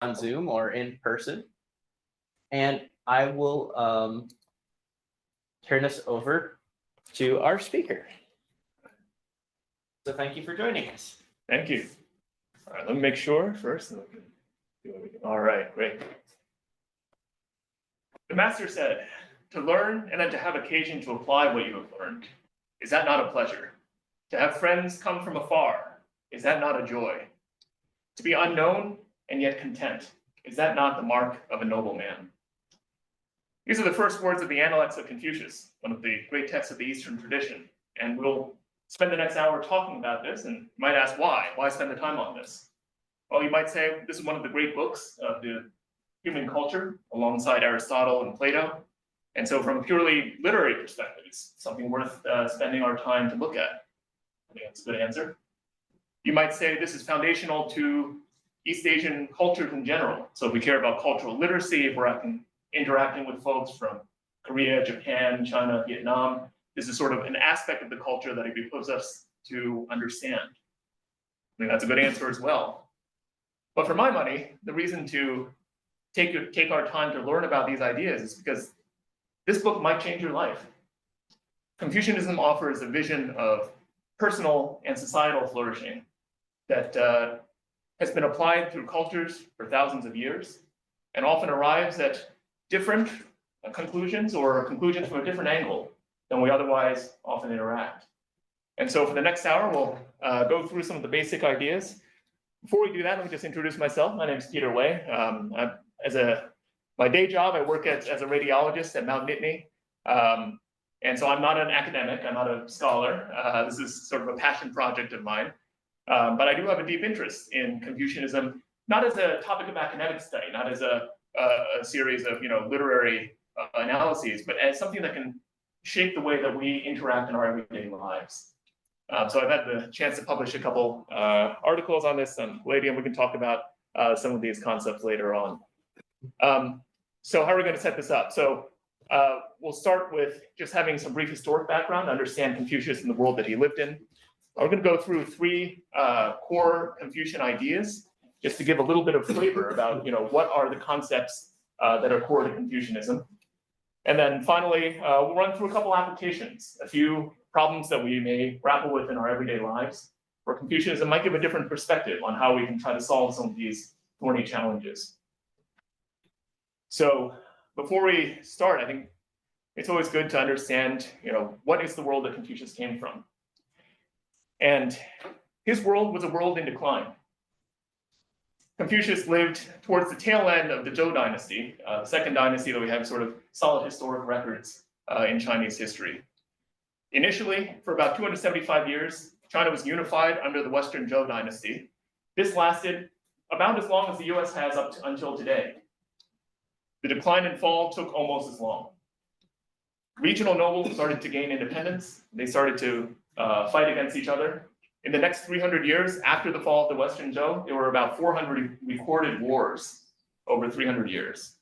on Zoom or in person. And I will turn this over to our speaker. So thank you for joining us. Thank you. All right, let me make sure first. All right, great. The master said, to learn and then to have occasion to apply what you have learned, is that not a pleasure? To have friends come from afar, is that not a joy? To be unknown and yet content, is that not the mark of a noble man? These are the first words of the Analects of Confucius, one of the great texts of the Eastern tradition. And we'll spend the next hour talking about this, and you might ask why? Why spend the time on this? Well, you might say this is one of the great books of the human culture, alongside Aristotle and Plato. And so from a purely literary perspective, it's something worth spending our time to look at. I think that's a good answer. You might say this is foundational to East Asian cultures in general. So if we care about cultural literacy, if we're interacting with folks from Korea, Japan, China, Vietnam, this is sort of an aspect of the culture that it behooves us to understand. I think that's a good answer as well. But for my money, the reason to take our time to learn about these ideas is because this book might change your life. Confucianism offers a vision of personal and societal flourishing that has been applied through cultures for thousands of years and often arrives at different conclusions or conclusions from a different angle than we otherwise often interact. And so for the next hour, we'll go through some of the basic ideas. Before we do that, let me just introduce myself. My name is Peter Wei. My day job, I work as a radiologist at Mount Nittany. And so I'm not an academic, I'm not a scholar. This is sort of a passion project of mine. But I do have a deep interest in Confucianism, not as a topic of academic study, not as a series of literary analyses, but as something that can shape the way that we interact in our everyday lives. So I've had the chance to publish a couple articles on this on Palladium. We can talk about some of these concepts later on. So how are we going to set this up? So we'll start with just having some brief historic background to understand Confucius and the world that he lived in. We're going to go through three core Confucian ideas, just to give a little bit of flavor about what are the concepts that are core to Confucianism. And then finally, we'll run through a couple applications, a few problems that we may grapple with in our everyday lives, where Confucianism might give a different perspective on how we can try to solve some of these thorny challenges. So before we start, I think it's always good to understand, what is the world that Confucius came from? And his world was a world in decline. Confucius lived towards the tail end of the Zhou dynasty, the second dynasty that we have sort of solid historic records in Chinese history. Initially, for about 275 years, China was unified under the Western Zhou dynasty. This lasted about as long as the US has until today. The decline and fall took almost as long. Regional nobles started to gain independence. They started to fight against each other. In the next 300 years, after the fall of the Western Zhou, there were about 400 recorded wars over 300 years.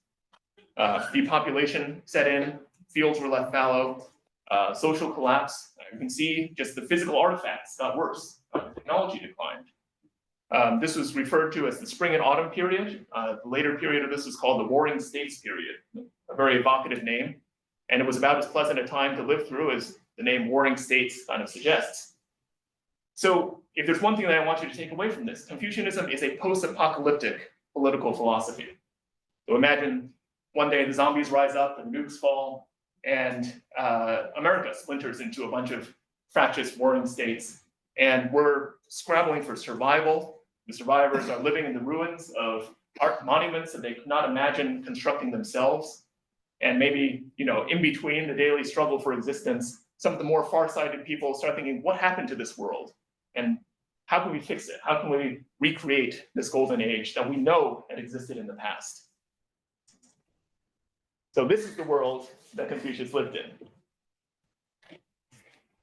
Depopulation set in, fields were left fallow, social collapse. You can see just the physical artifacts got worse. Technology declined. This was referred to as the spring and autumn period. The later period of this was called the Warring States period, a very evocative name. And it was about as pleasant a time to live through as the name Warring States kind of suggests. So if there's one thing that I want you to take away from this, Confucianism is a post-apocalyptic political philosophy. So imagine one day the zombies rise up and nukes fall, and America splinters into a bunch of fractious warring states, and we're scrabbling for survival. The survivors are living in the ruins of art monuments that they could not imagine constructing themselves. And maybe, in between the daily struggle for existence, some of the more far-sighted people start thinking, what happened to this world? And how can we fix it? How can we recreate this golden age that we know had existed in the past? So this is the world that Confucius lived in.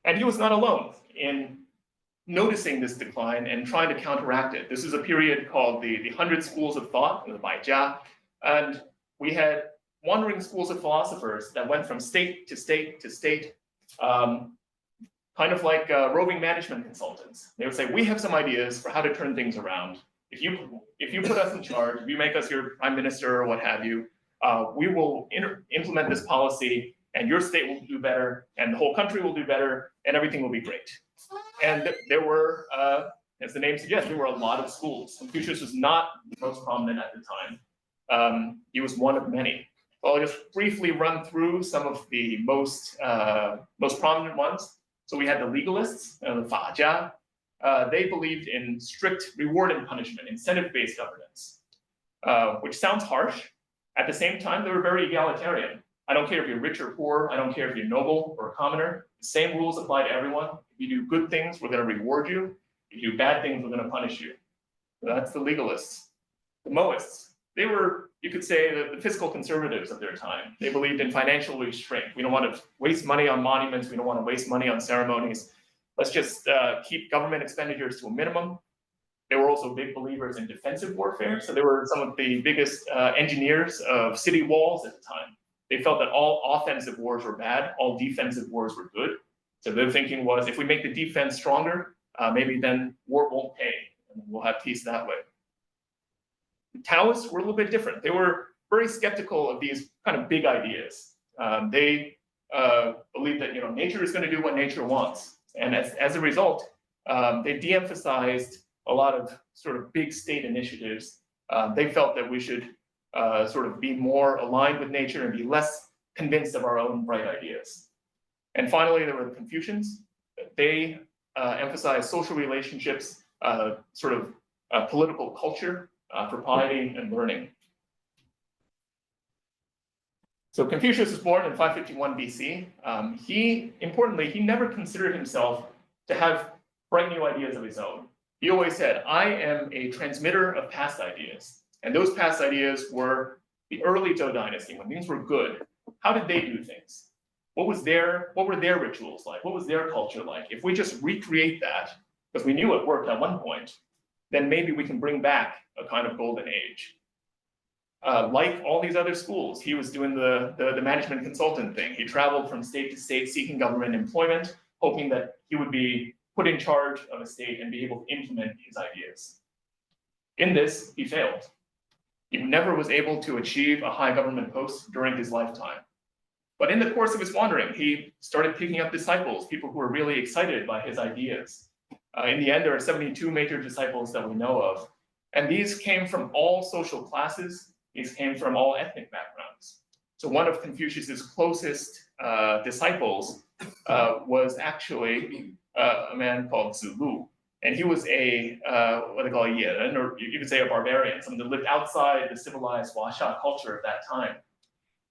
And he was not alone in noticing this decline and trying to counteract it. This is a period called the 100 Schools of Thought, the Baijia, and we had wandering schools of philosophers that went from state to state to state, kind of like roving management consultants. They would say, we have some ideas for how to turn things around. if you put us in charge, if you make us your prime minister or what have you, we will implement this policy, and your state will do better, and the whole country will do better, and everything will be great. And there were, as the name suggests, there were a lot of schools. Confucius was not the most prominent at the time. He was one of many. Well, I'll just briefly run through some of the most prominent ones. So we had the legalists, the 法家. They believed in strict reward and punishment, incentive-based governance, which sounds harsh. At the same time, they were very egalitarian. I don't care if you're rich or poor. I don't care if you're noble or a commoner. The same rules apply to everyone. If you do good things, we're going to reward you. If you do bad things, we're going to punish you. So that's the legalists. The Moists, they were, you could say, the fiscal conservatives of their time. They believed in financial restraint. We don't want to waste money on monuments. We don't want to waste money on ceremonies. Let's just keep government expenditures to a minimum. They were also big believers in defensive warfare. So they were some of the biggest engineers of city walls at the time. They felt that all offensive wars were bad, all defensive wars were good. So their thinking was, if we make the defense stronger, maybe then war won't pay, and we'll have peace that way. The Taoists were a little bit different. They were very skeptical of these kind of big ideas. They believed that nature is going to do what nature wants. And as a result, they de-emphasized a lot of sort of big state initiatives. They felt that we should sort of be more aligned with nature and be less convinced of our own bright ideas. And finally, there were the Confucians. They emphasized social relationships, sort of political culture, propriety, and learning. So Confucius was born in 551 BC. Importantly, he never considered himself to have bright new ideas of his own. He always said, I am a transmitter of past ideas. And those past ideas were the early Zhou dynasty, when things were good. How did they do things? What were their rituals like? What was their culture like? If we just recreate that, because we knew it worked at one point, then maybe we can bring back a kind of golden age. Like all these other schools, he was doing the management consultant thing. He traveled from state to state seeking government employment, hoping that he would be put in charge of a state and be able to implement his ideas. In this, he failed. He never was able to achieve a high government post during his lifetime. But in the course of his wandering, he started picking up disciples, people who were really excited by his ideas. In the end, there are 72 major disciples that we know of. And these came from all social classes. These came from all ethnic backgrounds. So one of Confucius's closest disciples was actually a man called Zulu. And he was what they call a Yeran, or you could say a barbarian, someone that lived outside the civilized Huaxia culture of that time.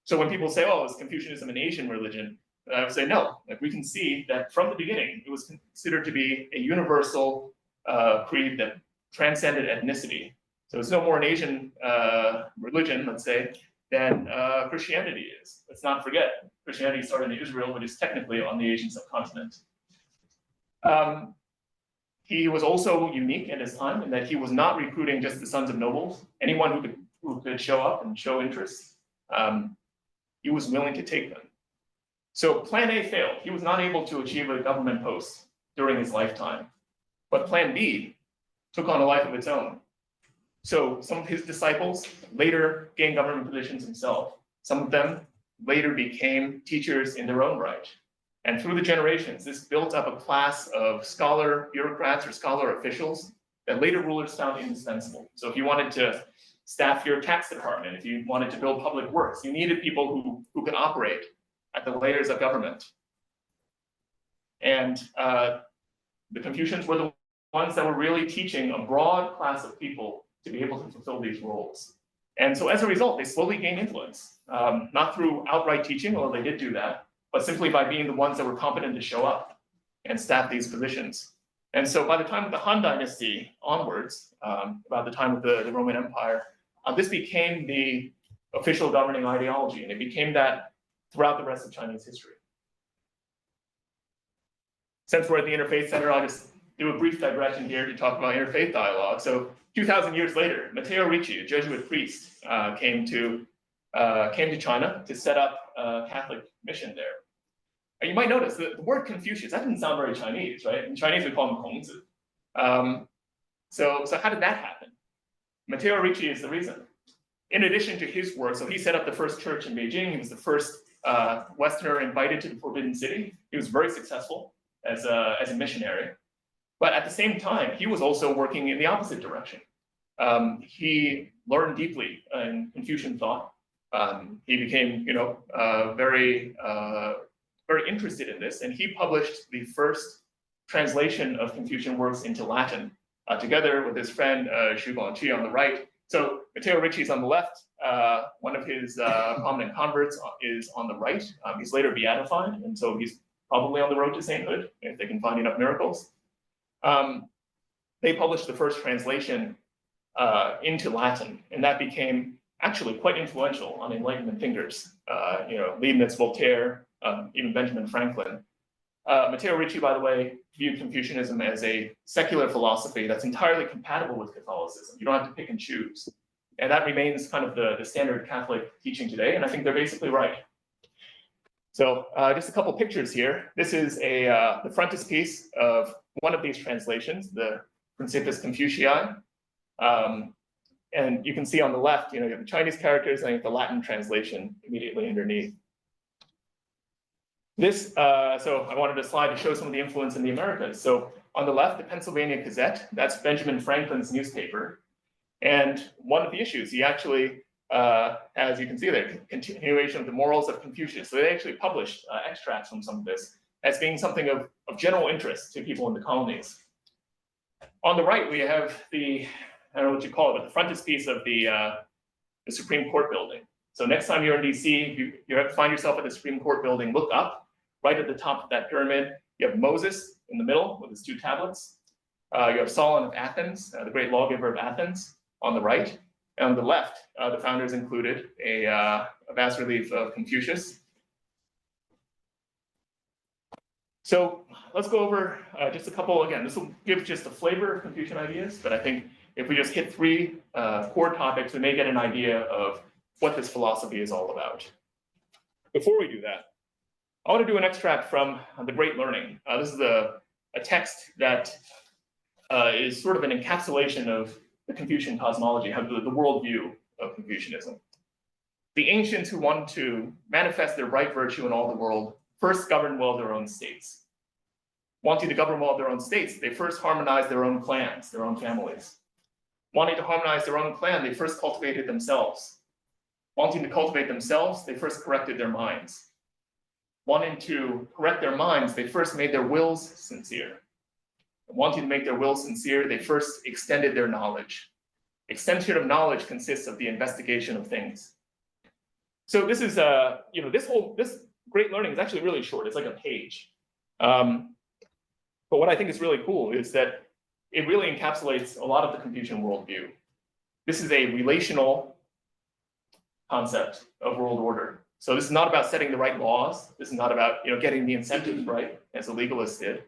So when people say, oh, is Confucianism an Asian religion? I would say no. Like, we can see that from the beginning, it was considered to be a universal creed that transcended ethnicity. So it's no more an Asian religion, let's say, than Christianity is. Let's not forget, Christianity started in Israel, but is technically on the Asian subcontinent. He was also unique at his time in that he was not recruiting just the sons of nobles. Anyone who could show up and show interest, he was willing to take them. So Plan A failed. He was not able to achieve a government post during his lifetime. But Plan B took on a life of its own. So some of his disciples later gained government positions themselves. Some of them later became teachers in their own right. And through the generations, this built up a class of scholar bureaucrats or scholar officials that later rulers found indispensable. So if you wanted to staff your tax department, if you wanted to build public works, you needed people who could operate at the layers of government. And the Confucians were the ones that were really teaching a broad class of people to be able to fulfill these roles. And so as a result, they slowly gained influence, not through outright teaching, although they did do that, but simply by being the ones that were competent to show up and staff these positions. And so by the time of the Han Dynasty onwards, about the time of the Roman Empire, this became the official governing ideology, and it became that throughout the rest of Chinese history. Since we're at the Interfaith Center, I'll just do a brief digression here to talk about interfaith dialogue. So 2,000 years later, Matteo Ricci, a Jesuit priest, came to China to set up a Catholic mission there. And you might notice that the word Confucius, that didn't sound very Chinese, right? In Chinese, we call him Kongzi. So how did that happen? Matteo Ricci is the reason. In addition to his work, so he set up the first church in Beijing. He was the first Westerner invited to the Forbidden City. He was very successful as a missionary. But at the same time, he was also working in the opposite direction. He learned deeply in Confucian thought. He became, very interested in this, and he published the first translation of Confucian works into Latin, together with his friend Xu Guangqi on the right. So Matteo Ricci is on the left. One of his prominent converts is on the right. He's later beatified, and so he's probably on the road to sainthood if they can find enough miracles. They published the first translation into Latin, and that became actually quite influential on Enlightenment thinkers. Leibniz, Voltaire, even Benjamin Franklin. Matteo Ricci, by the way, viewed Confucianism as a secular philosophy that's entirely compatible with Catholicism. You don't have to pick and choose. And that remains kind of the standard Catholic teaching today, and I think they're basically right. So just a couple pictures here. This is the frontispiece of one of these translations, the Principius Confucii. And you can see on the left, you have the Chinese characters and the Latin translation immediately underneath. This, so I wanted a slide to show some of the influence in the Americas. So on the left, the Pennsylvania Gazette, that's Benjamin Franklin's newspaper. And one of the issues, he actually, as you can see there, continuation of the morals of Confucius. So they actually published extracts from some of this as being something of general interest to people in the colonies. On the right, we have I don't know what you call it, but the frontispiece of the Supreme Court building. So next time you're in DC, you find yourself at the Supreme Court building, look up. Right at the top of that pyramid, you have Moses in the middle with his 2 tablets. You have Solon of Athens, the great lawgiver of Athens, on the right. And on the left, the founders included a bas relief of Confucius. So let's go over just a couple, again, this will give just a flavor of Confucian ideas, but I think if we just hit 3 core topics, we may get an idea of what this philosophy is all about. Before we do that, I want to do an extract from The Great Learning. This is a text that is sort of an encapsulation of the Confucian cosmology, the worldview of Confucianism. The ancients who wanted to manifest their right virtue in all the world first governed well their own states. Wanting to govern well their own states, they first harmonized their own clans, their own families. Wanting to harmonize their own clan, they first cultivated themselves. Wanting to cultivate themselves, they first corrected their minds. Wanting to correct their minds, they first made their wills sincere. Wanting to make their wills sincere, they first extended their knowledge. Extension of knowledge consists of the investigation of things. So this is, this Great Learning is actually really short. It's like a page. But what I think is really cool is that it really encapsulates a lot of the Confucian worldview. This is a relational concept of world order. So this is not about setting the right laws. This is not about getting the incentives right, as the legalists did.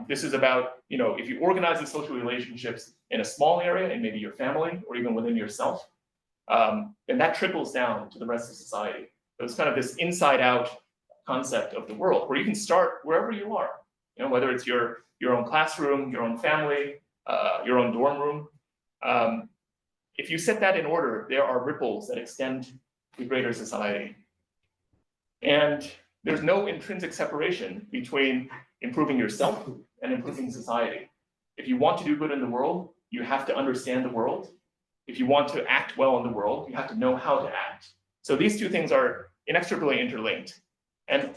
This is about if you organize the social relationships in a small area, and maybe your family or even within yourself, then that trickles down to the rest of society. So it's kind of this inside-out concept of the world, where you can start wherever you are. Whether it's your own classroom, your own family, your own dorm room. If you set that in order, there are ripples that extend to greater society. And there's no intrinsic separation between improving yourself and improving society. If you want to do good in the world, you have to understand the world. If you want to act well in the world, you have to know how to act. So these 2 things are inextricably interlinked. And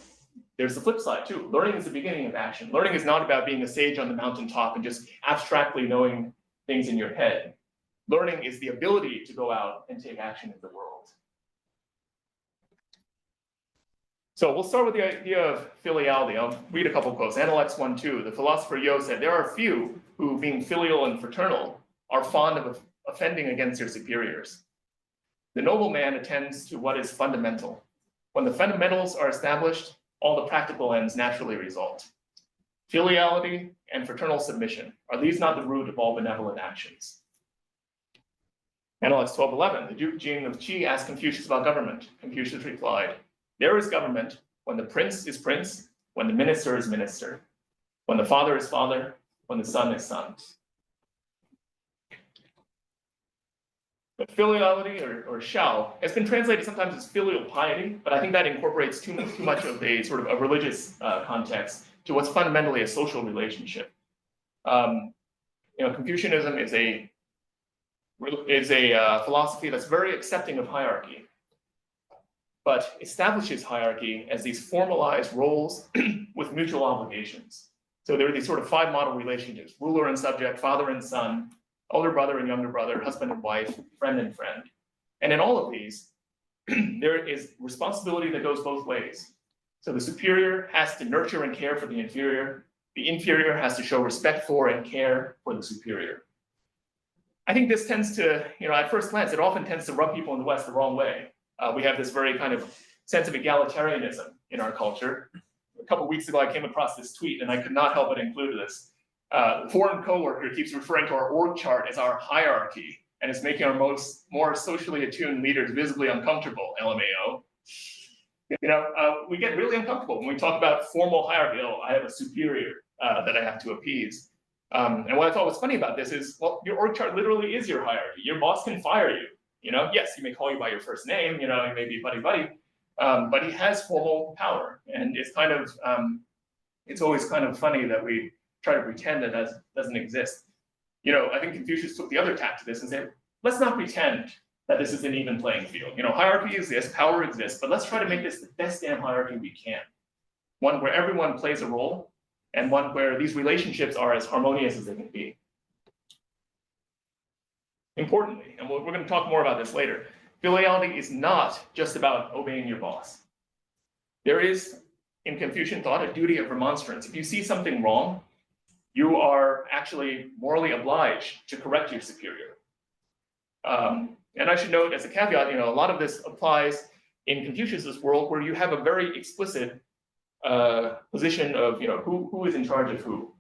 there's the flip side too. Learning is the beginning of action. Learning is not about being a sage on the mountaintop and just abstractly knowing things in your head. Learning is the ability to go out and take action in the world. So we'll start with the idea of filiality. I'll read a couple quotes. Analects 1:2. The philosopher Yo said, "There are few who, being filial and fraternal, are fond of offending against their superiors. The noble man attends to what is fundamental. When the fundamentals are established, all the practical ends naturally result. Filiality and fraternal submission, are these not the root of all benevolent actions?" Analects 12:11. The Duke Jing of Qi asked Confucius about government. Confucius replied, "There is government when the prince is prince, when the minister is minister, when the father is father, when the son is son." But filiality or shao has been translated sometimes as filial piety, but I think that incorporates too much of a sort of a religious context to what's fundamentally a social relationship. Confucianism is a philosophy that's very accepting of hierarchy, but establishes hierarchy as these formalized roles with mutual obligations. So there are these sort of 5 model relationships: ruler and subject, father and son, older brother and younger brother, husband and wife, friend and friend. And in all of these, there is responsibility that goes both ways. So the superior has to nurture and care for the inferior has to show respect for and care for the superior. I think this tends to, at first glance, it often tends to rub people in the West the wrong way. We have this very kind of sense of egalitarianism in our culture. A couple of weeks ago, I came across this tweet, and I could not help but include this. A foreign coworker keeps referring to our org chart as our hierarchy, and it's making our more socially attuned leaders visibly uncomfortable, LMAO. We get really uncomfortable when we talk about formal hierarchy. Oh, I have a superior that I have to appease. And what I thought was funny about this is, well, your org chart literally is your hierarchy. Your boss can fire you. Yes, he may call you by your first name. He may be buddy, but he has formal power, and it's kind of it's always kind of funny that we try to pretend that doesn't exist. I think Confucius took the other tack to this and said, let's not pretend that this is an even playing field. Hierarchy exists, power exists, but let's try to make this the best damn hierarchy we can. One where everyone plays a role, and one where these relationships are as harmonious as they can be. Importantly, and we're going to talk more about this later, filiality is not just about obeying your boss. There is, in Confucian thought, a duty of remonstrance. If you see something wrong, you are actually morally obliged to correct your superior. And I should note as a caveat, a lot of this applies in Confucius's world, where you have a very explicit position of who is in charge of who.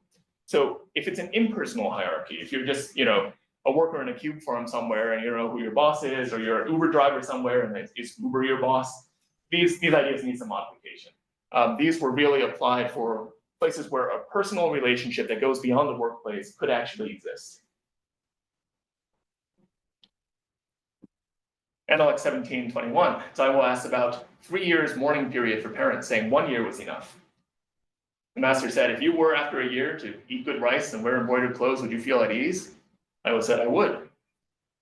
So if it's an impersonal hierarchy, if you're just a worker in a cube farm somewhere and you don't know who your boss is, or you're an Uber driver somewhere and is Uber your boss, these ideas need some modification. These were really applied for places where a personal relationship that goes beyond the workplace could actually exist. Analect 1721, Zaiwo asked about 3 years mourning period for parents, saying 1 year was enough. The master said, if you were after a year to eat good rice and wear embroidered clothes, would you feel at ease? Zaiwo said, I would.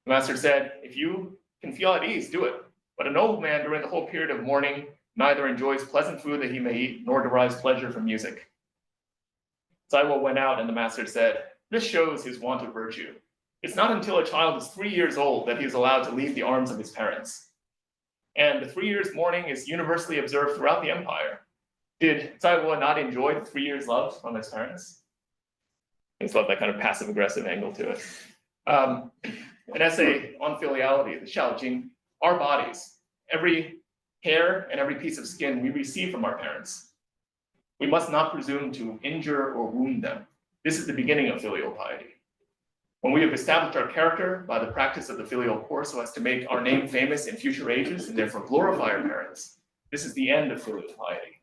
The master said, if you can feel at ease, do it. But an old man during the whole period of mourning neither enjoys pleasant food that he may eat, nor derives pleasure from music. Zaiwo went out and the master said, this shows his want of virtue. It's not until a child is 3 years old that he is allowed to leave the arms of his parents. And the 3 years mourning is universally observed throughout the empire. Did Zaiwo not enjoy the 3 years love from his parents? I just love that kind of passive-aggressive angle to it. An essay on filiality, the Xiaojing, our bodies, every hair and every piece of skin we receive from our parents. We must not presume to injure or wound them. This is the beginning of filial piety. When we have established our character by the practice of the filial course so as to make our name famous in future ages and therefore glorify our parents, this is the end of filial piety.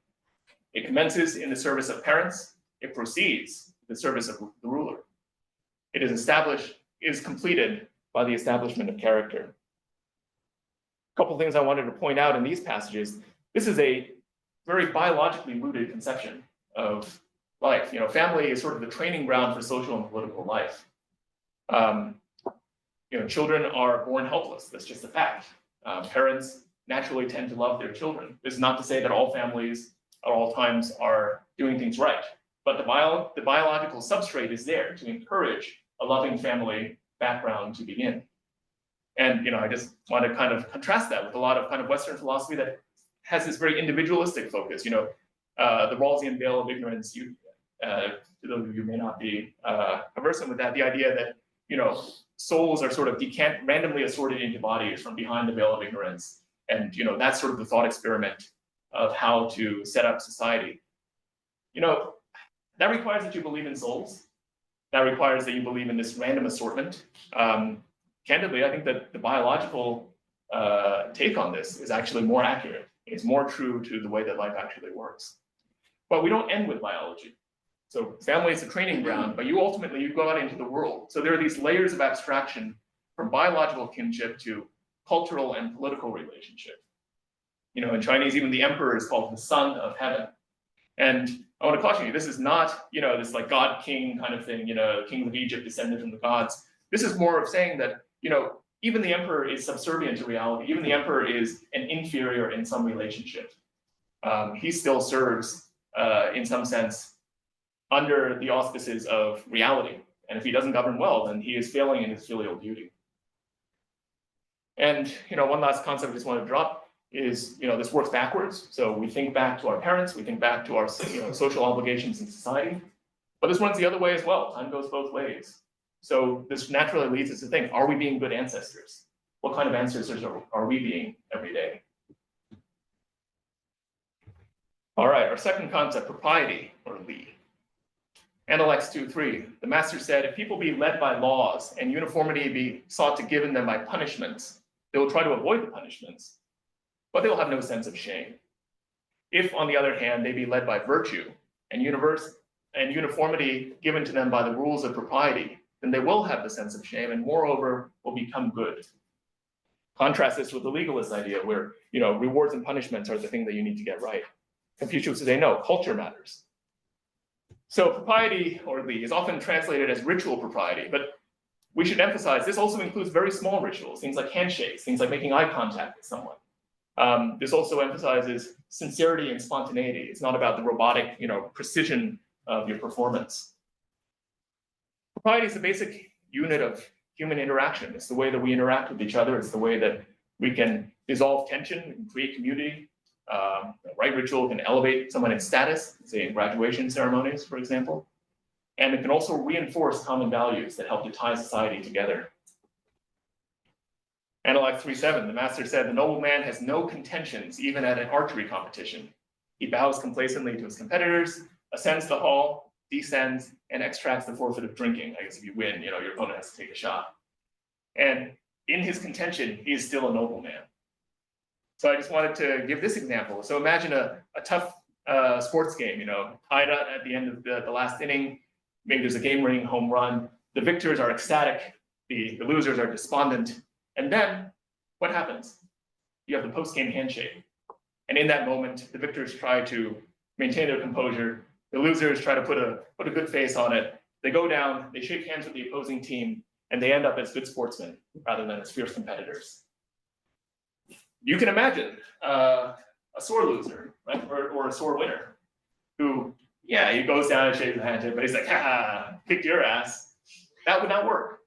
It commences in the service of parents. It proceeds in the service of the ruler. It is completed by the establishment of character. A couple things I wanted to point out in these passages. This is a very biologically rooted conception of life. Family is sort of the training ground for social and political life. Children are born helpless. That's just a fact. Parents naturally tend to love their children. This is not to say that all families at all times are doing things right, but the biological substrate is there to encourage a loving family background to begin. And I just want to kind of contrast that with a lot of kind of Western philosophy that has this very individualistic focus. The Rawlsian veil of ignorance. To those of you who may not be conversant with that, the idea that souls are sort of randomly assorted into bodies from behind the veil of ignorance, and that's sort of the thought experiment of how to set up society. That requires that you believe in souls. That requires that you believe in this random assortment. Candidly, I think that the biological take on this is actually more accurate. It's more true to the way that life actually works. But we don't end with biology. So family is a training ground, but you ultimately go out into the world. So there are these layers of abstraction from biological kinship to cultural and political relationship. In Chinese, even the emperor is called the son of heaven. And I want to caution you, this is not, this like God king kind of thing, king of Egypt descended from the gods. This is more of saying that, even the emperor is subservient to reality. Even the emperor is an inferior in some relationship. He still serves, in some sense, under the auspices of reality. And if he doesn't govern well, then he is failing in his filial duty. And one last concept I just want to drop is this works backwards. So we think back to our parents, we think back to our social obligations in society, but this runs the other way as well. Time goes both ways. So this naturally leads us to think: are we being good ancestors? What kind of ancestors are we being every day? All right, our second concept, propriety or li. Analects 2:3. The master said, if people be led by laws and uniformity be sought to given them by punishments, they will try to avoid the punishments, but they will have no sense of shame. If, on the other hand, they be led by virtue and uniformity given to them by the rules of propriety, then they will have the sense of shame and moreover will become good. Contrast this with the legalist idea where rewards and punishments are the thing that you need to get right. Confucius would say, no, culture matters. So propriety, or li, is often translated as ritual propriety, but we should emphasize this also includes very small rituals, things like handshakes, things like making eye contact with someone. This also emphasizes sincerity and spontaneity. It's not about the robotic, precision of your performance. Propriety is the basic unit of human interaction. It's the way that we interact with each other. It's the way that we can dissolve tension and create community. The right ritual can elevate someone in status, say in graduation ceremonies, for example. And it can also reinforce common values that help to tie society together. Analect 3:7, the master said, the noble man has no contentions even at an archery competition. He bows complacently to his competitors, ascends the hall, descends, and extracts the forfeit of drinking. I guess if you win, your opponent has to take a shot. And in his contention, he is still a noble man. So I just wanted to give this example. So imagine a tough sports game, tied up at the end of the last inning. Maybe there's a game-winning home run. The victors are ecstatic. The losers are despondent. And then what happens? You have the post-game handshake. And in that moment, the victors try to maintain their composure. The losers try to put a good face on it. They go down, they shake hands with the opposing team, and they end up as good sportsmen rather than as fierce competitors. You can imagine a sore loser, right? Or a sore winner who, he goes down and shakes the hand, but he's like, ha, kicked your ass. That would not work.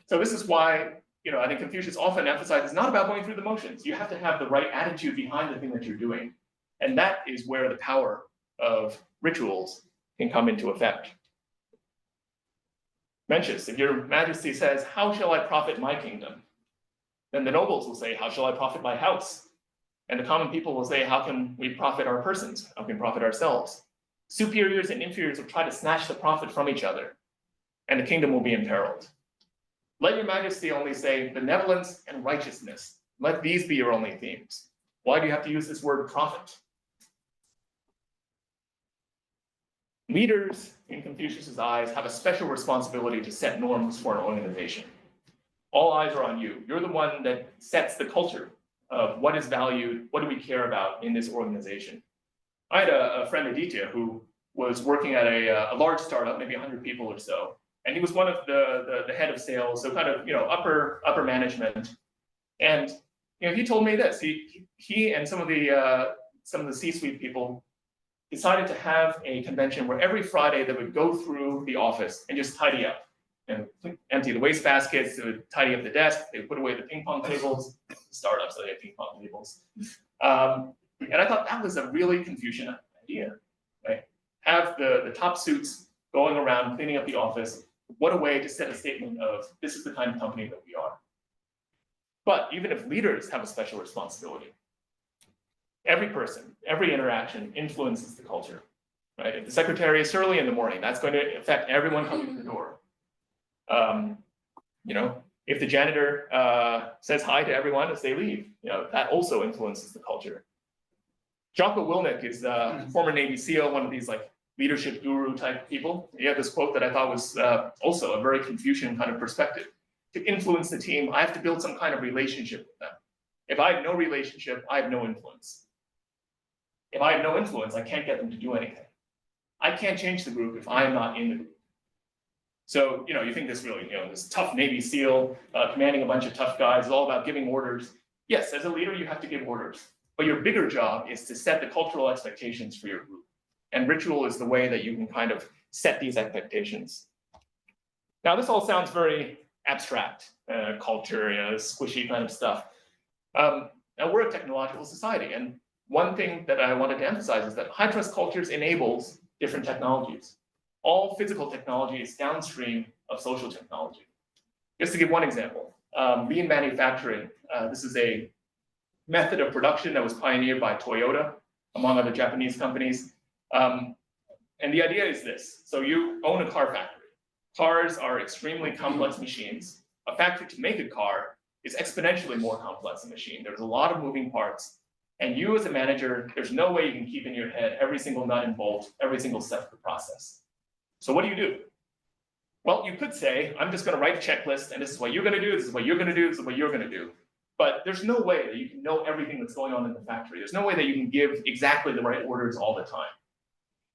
So this is why, I think Confucius often emphasizes it's not about going through the motions. You have to have the right attitude behind the thing that you're doing. And that is where the power of rituals can come into effect. Mencius, if your majesty says, how shall I profit my kingdom? Then the nobles will say, how shall I profit my house? And the common people will say, how can we profit our persons? How can we profit ourselves? Superiors and inferiors will try to snatch the profit from each other, and the kingdom will be imperiled. Let your majesty only say benevolence and righteousness. Let these be your only themes. Why do you have to use this word profit? Leaders, in Confucius's eyes, have a special responsibility to set norms for an organization. All eyes are on you. You're the one that sets the culture of what is valued, what do we care about in this organization. I had a friend, Aditya, who was working at a large startup, maybe 100 people or so, and he was one of the head of sales, so kind of upper management. And he told me this. He and some of the C-suite people decided to have a convention where every Friday they would go through the office and just tidy up and empty the waste baskets, they would tidy up the desk, they would put away the ping pong tables, startups, so they had ping pong tables. And I thought that was a really Confucian idea, right? Have the top suits going around cleaning up the office. What a way to set a statement of this is the kind of company that we are. But even if leaders have a special responsibility, every person, every interaction influences the culture, right? If the secretary is surly in the morning, that's going to affect everyone coming to the door. If the janitor says hi to everyone as they leave, that also influences the culture. Jocko Willink is a former Navy SEAL, one of these like leadership guru type people. He had this quote that I thought was also a very Confucian kind of perspective. to influence the team, I have to build some kind of relationship with them. If I have no relationship, I have no influence. If I have no influence, I can't get them to do anything. I can't change the group if I am not in the group. So, you think this really, this tough Navy SEAL commanding a bunch of tough guys is all about giving orders. Yes, as a leader, you have to give orders. But your bigger job is to set the cultural expectations for your group. And ritual is the way that you can kind of set these expectations. Now, this all sounds very abstract, culture, this squishy kind of stuff. Now, we're a technological society. And one thing that I wanted to emphasize is that high trust cultures enables different technologies. All physical technology is downstream of social technology. Just to give one example, lean manufacturing. This is a method of production that was pioneered by Toyota, among other Japanese companies. And the idea is this. So you own a car factory. Cars are extremely complex machines. A factory to make a car is exponentially more complex a machine. There's a lot of moving parts. And you as a manager, there's no way you can keep in your head every single nut and bolt, every single step of the process. So what do? Well, you could say, I'm just going to write a checklist, and this is what you're going to do, this is what you're going to do, this is what you're going to do. But there's no way that you can know everything that's going on in the factory. There's no way that you can give exactly the right orders all the time.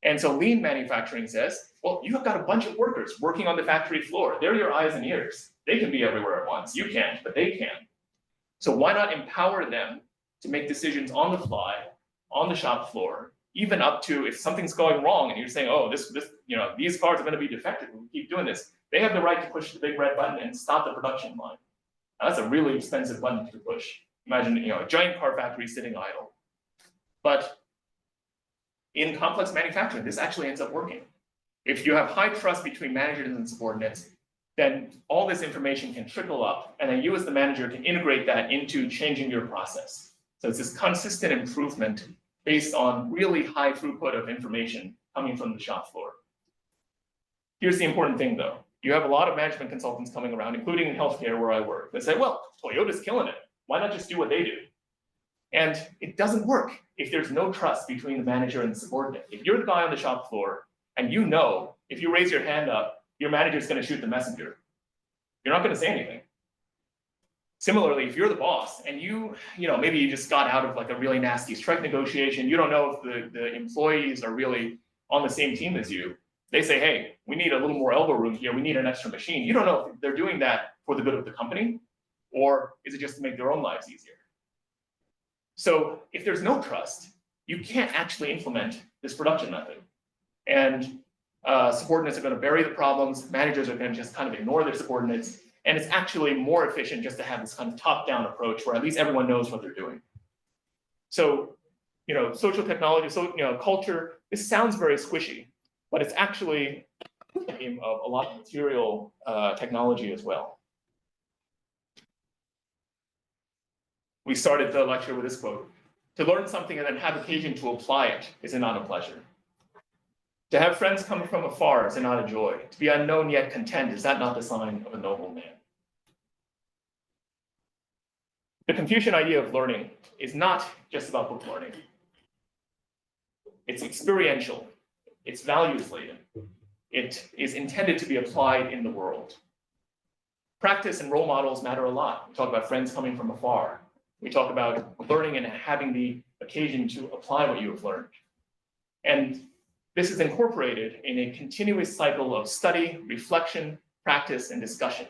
And so lean manufacturing says, well, you've got a bunch of workers working on the factory floor. They're your eyes and ears. They can be everywhere at once. You can't, but they can. So why not empower them to make decisions on the fly, on the shop floor, even up to if something's going wrong and you're saying, oh, these cars are going to be defective and we keep doing this. They have the right to push the big red button and stop the production line. Now, that's a really expensive button to push. Imagine, a giant car factory sitting idle. But in complex manufacturing, this actually ends up working. If you have high trust between managers and subordinates, then all this information can trickle up, and then you as the manager can integrate that into changing your process. So it's this consistent improvement based on really high throughput of information coming from the shop floor. Here's the important thing though. You have a lot of management consultants coming around, including in healthcare where I work, that say, well, Toyota's killing it. Why not just do what they do? And it doesn't work if there's no trust between the manager and the subordinate. If you're the guy on the shop floor and if you raise your hand up, your manager's going to shoot the messenger. You're not going to say anything. Similarly, if you're the boss and maybe you just got out of like a really nasty strike negotiation, you don't know if the employees are really on the same team as you. They say, hey, we need a little more elbow room here. We need an extra machine. You don't know if they're doing that for the good of the company, or is it just to make their own lives easier? So if there's no trust, you can't actually implement this production method. And subordinates are going to bury the problems. Managers are going to just kind of ignore their subordinates. And it's actually more efficient just to have this kind of top-down approach where at least everyone knows what they're doing. So, social technology, culture, this sounds very squishy, but it's actually a game of a lot of material technology as well. We started the lecture with this quote: "To learn something and then have occasion to apply it is not a pleasure. To have friends come from afar is not a joy. To be unknown yet content, is that not the sign of a noble man?" The Confucian idea of learning is not just about book learning. It's experiential. It's values-laden. It is intended to be applied in the world. Practice and role models matter a lot. We talk about friends coming from afar. We talk about learning and having the occasion to apply what you have learned. And this is incorporated in a continuous cycle of study, reflection, practice, and discussion.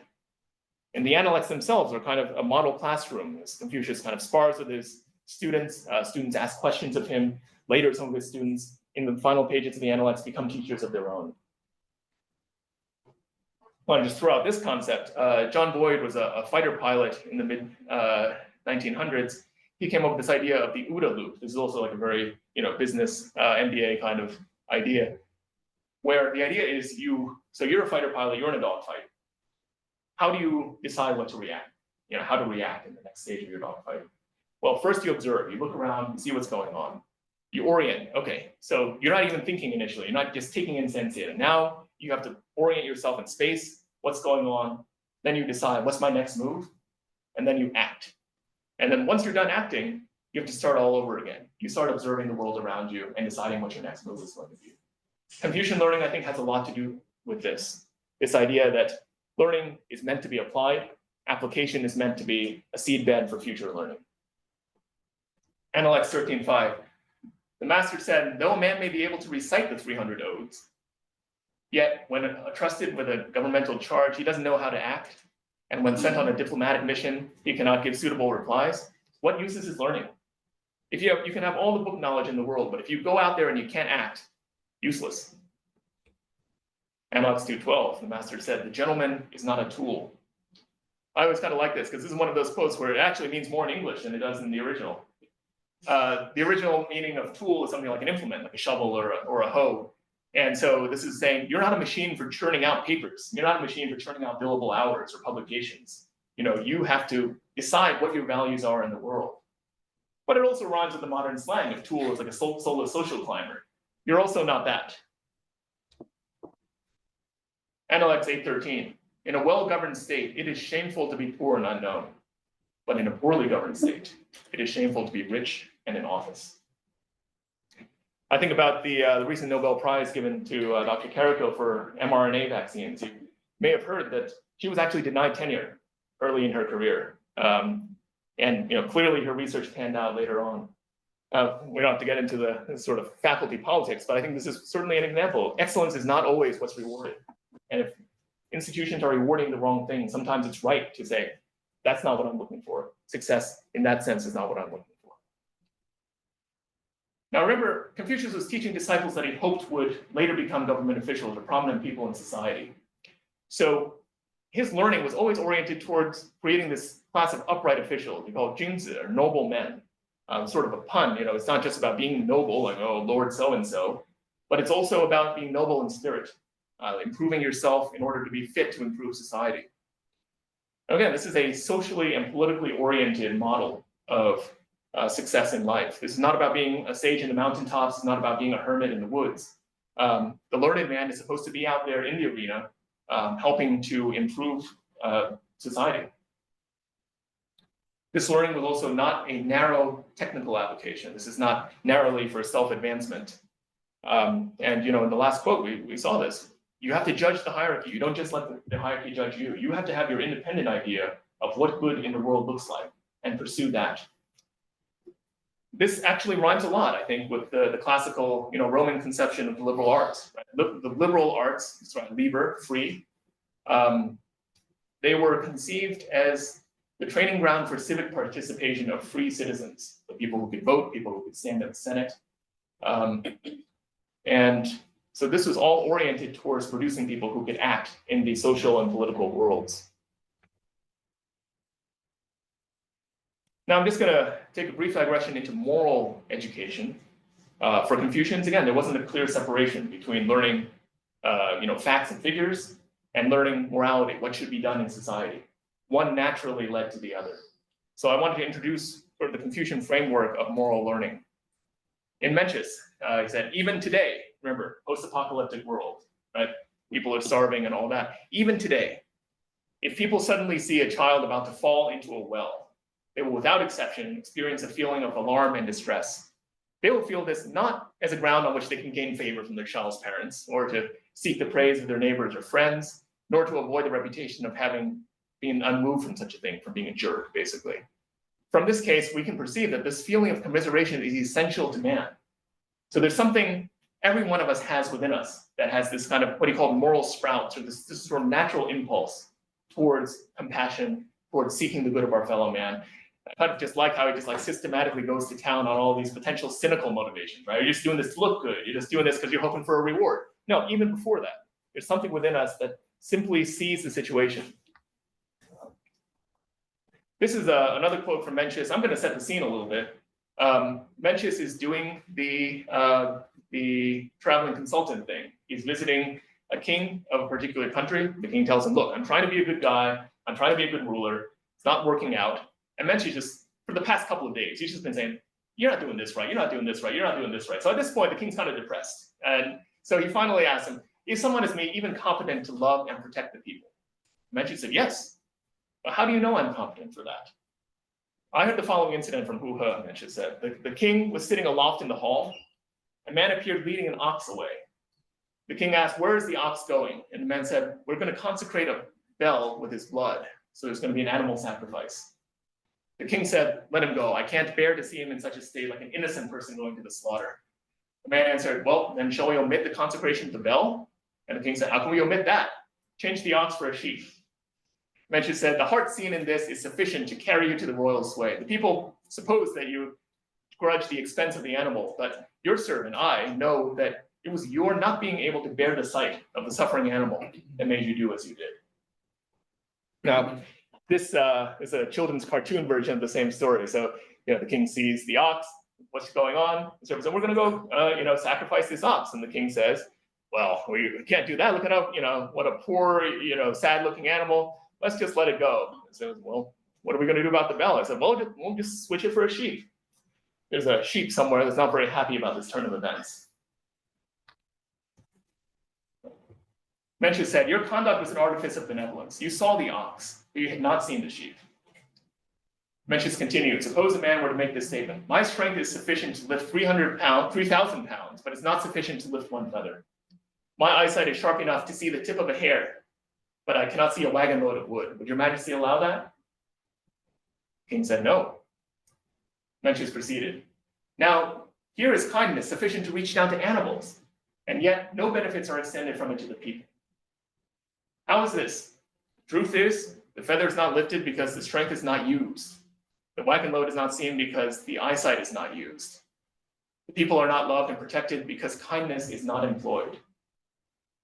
And the Analects themselves are kind of a model classroom, as Confucius kind of spars with his students. Students ask questions of him. Later, some of his students, in the final pages of the Analects, become teachers of their own. I want to just throw out this concept. John Boyd was a fighter pilot in the mid-1900s. He came up with this idea of the OODA loop. This is also like a very business MBA kind of idea, where the idea is so you're a fighter pilot, you're in a dogfight. How do you decide what to react? How to react in the next stage of your dogfight? Well, first you observe, you look around, you see what's going on. You orient, okay, so you're not even thinking initially, you're not just taking in sense data. Now you have to orient yourself in space, what's going on, then you decide what's my next move, and then you act. And then once you're done acting, you have to start all over again. You start observing the world around you and deciding what your next move is going to be. Confucian learning, I think, has a lot to do with this idea that learning is meant to be applied. application is meant to be a seedbed for future learning. Analects 13:5. The master said, though a man may be able to recite the 300 odes, yet when trusted with a governmental charge, he doesn't know how to act. And when sent on a diplomatic mission, he cannot give suitable replies. What use is his learning? If you can have all the book knowledge in the world, but if you go out there and you can't act, useless. Analects 2:12, the master said, the gentleman is not a tool. I always kind of like this because this is one of those quotes where it actually means more in English than it does in the original. The original meaning of tool is something like an implement, like a shovel or a hoe. And so this is saying you're not a machine for churning out papers. You're not a machine for churning out billable hours or publications. You have to decide what your values are in the world. But it also rhymes with the modern slang of tool as like a solo social climber. You're also not that. Analects 8:13. In a well-governed state, it is shameful to be poor and unknown. But in a poorly governed state, it is shameful to be rich and in office. I think about the recent Nobel Prize given to Dr. Carrico for mRNA vaccines. You may have heard that she was actually denied tenure early in her career. And clearly her research panned out later on. We don't have to get into the sort of faculty politics, but I think this is certainly an example. Excellence is not always what's rewarded. And if institutions are rewarding the wrong thing, sometimes it's right to say, that's not what I'm looking for. Success in that sense is not what I'm looking for. Now remember, Confucius was teaching disciples that he hoped would later become government officials or prominent people in society. So his learning was always oriented towards creating this class of upright officials, we call junzi, or noble men. Sort of a pun, it's not just about being noble, like, oh, Lord so-and-so, but it's also about being noble in spirit, improving yourself in order to be fit to improve society. Again, this is a socially and politically oriented model of success in life. This is not about being a sage in the mountaintops. It's not about being a hermit in the woods. The learned man is supposed to be out there in the arena, helping to improve society. This learning was also not a narrow technical application. This is not narrowly for self-advancement. And in the last quote, we saw this. You have to judge the hierarchy. You don't just let the hierarchy judge you. You have to have your independent idea of what good in the world looks like and pursue that. This actually rhymes a lot, I think, with the classical Roman conception of the liberal arts. Right? The liberal arts, liber, free, they were conceived as the training ground for civic participation of free citizens, the people who could vote, people who could stand in the Senate. And so this was all oriented towards producing people who could act in the social and political worlds. Now I'm just going to take a brief digression into moral education. For Confucians, again, there wasn't a clear separation between learning facts and figures and learning morality, what should be done in society. One naturally led to the other. So I wanted to introduce sort of the Confucian framework of moral learning. In Mencius, he said, even today, remember, post-apocalyptic world, right? People are starving and all that. Even today, if people suddenly see a child about to fall into a well, they will, without exception, experience a feeling of alarm and distress. They will feel this not as a ground on which they can gain favor from their child's parents, or to seek the praise of their neighbors or friends, nor to avoid the reputation of having been unmoved from such a thing, from being a jerk, basically. From this case, we can perceive that this feeling of commiseration is essential to man. So there's something every one of us has within us that has this kind of what he called moral sprouts, or this sort of natural impulse towards compassion, towards seeking the good of our fellow man. I kind of just like how he just systematically goes to town on all these potential cynical motivations, right? You're just doing this to look good. You're just doing this because you're hoping for a reward. No, even before that, there's something within us that simply sees the situation. This is another quote from Mencius. I'm going to set the scene a little bit. Mencius is doing the traveling consultant thing. He's visiting a king of a particular country. The king tells him, look, I'm trying to be a good guy. I'm trying to be a good ruler. It's not working out. And Mencius just, for the past couple of days, he's just been saying, you're not doing this right. You're not doing this right. You're not doing this right. So at this point, the king's kind of depressed. And so he finally asks him, is someone as me even competent to love and protect the people? Mencius said, yes. But how do you know I'm competent for that? I heard the following incident from Hu He, Mencius said. The king was sitting aloft in the hall. A man appeared leading an ox away. The king asked, where is the ox going? And the man said, we're going to consecrate a bell with his blood. so there's going to be an animal sacrifice. The king said, let him go. I can't bear to see him in such a state, like an innocent person going to the slaughter. The man answered, well, then shall we omit the consecration of the bell? And the king said, how can we omit that? Change the ox for a sheep. Mencius said, the heart seen in this is sufficient to carry you to the royal sway. The people suppose that you grudge the expense of the animal, but your servant, I, know that it was your not being able to bear the sight of the suffering animal that made you do as you did. Now, this is a children's cartoon version of the same story. So, the king sees the ox. What's going on? The servant says, we're going to go, sacrifice this ox. And the king says, well, we can't do that. Look at how, what a poor, sad-looking animal. Let's just let it go. And says, well, what are we going to do about the bell? I said, well, we'll just switch it for a sheep. There's a sheep somewhere that's not very happy about this turn of events. Mencius said, your conduct was an artifice of benevolence. You saw the ox, but you had not seen the sheep. Mencius continued, suppose a man were to make this statement, my strength is sufficient to lift 3,000 pounds, but it's not sufficient to lift one feather. My eyesight is sharp enough to see the tip of a hair, but I cannot see a wagon load of wood. Would your majesty allow that? The king said no. Mencius proceeded. Now, here is kindness sufficient to reach down to animals, and yet no benefits are extended from it to the people. How is this? Truth is, the feather is not lifted because the strength is not used. The wagon load is not seen because the eyesight is not used. The people are not loved and protected because kindness is not employed.